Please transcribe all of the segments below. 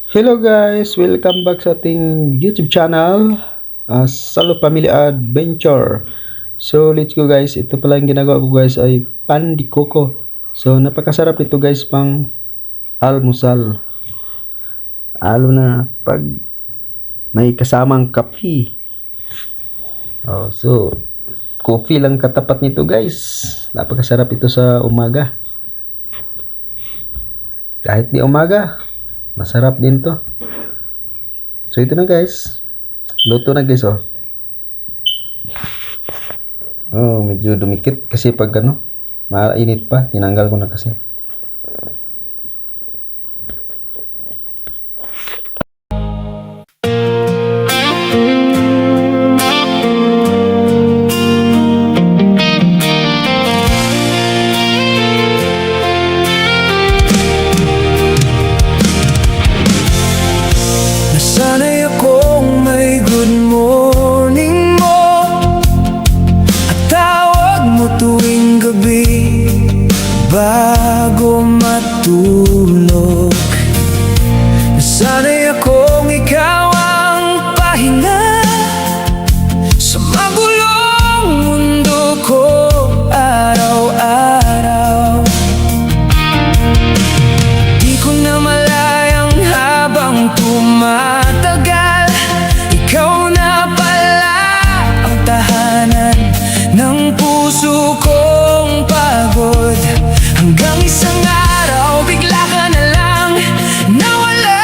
Hello guys, welcome back sa ating YouTube channel, Salo Family Adventure. So let's go guys, ito pala yung ginagawa ko guys ay pan de coco. So napakasarap nito guys pang almusal. Lalo na pag may kasamang kape. So coffee lang katapat nito guys. Napakasarap ito sa umaga. Kahit di umaga, masarap din to. So ito na guys. Luto na guys oh. Medyo dumikit kasi pag mainit pa, tinanggal ko na kasi. Nasanay akong may good morning mo at tawag mo tuwing gabi bago matulog. Nasanay akong ikaw ang pahinga sa magulong mundo ko araw-araw. Di ko na malayang habang tumatagal, ikaw na pala ang tahanan ng puso kong pagod. Hanggang isang araw bigla ka na lang nawala,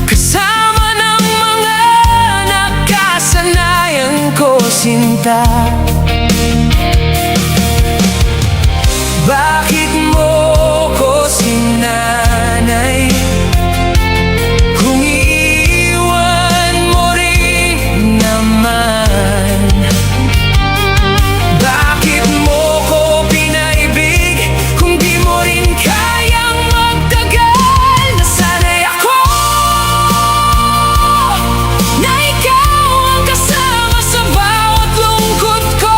kasama ng mga nakasanayan ko sinta. Bakit mo ko sinanay kung iiwan mo rin naman? Bakit mo ko pinaibig kung di mo rin kayang magtagal? Nasanay ako na ikaw ang kasama sa bawat lungkot ko.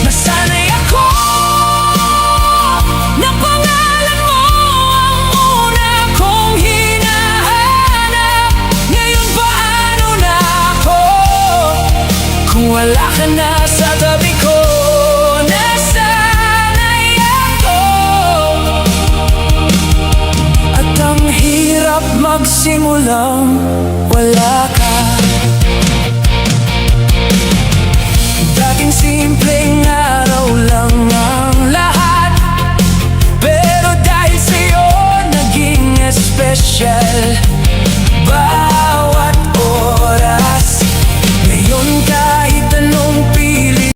Nasanay ako na pangalan mo ang una kong hinahanap. Ngayon paano na ako kung wala ka na sa tabi ko? Nasanay ako at ang hirap magsimulang wala ka. Dating simpleng araw lang ang lahat, pero dahil sa'yo naging espesyal.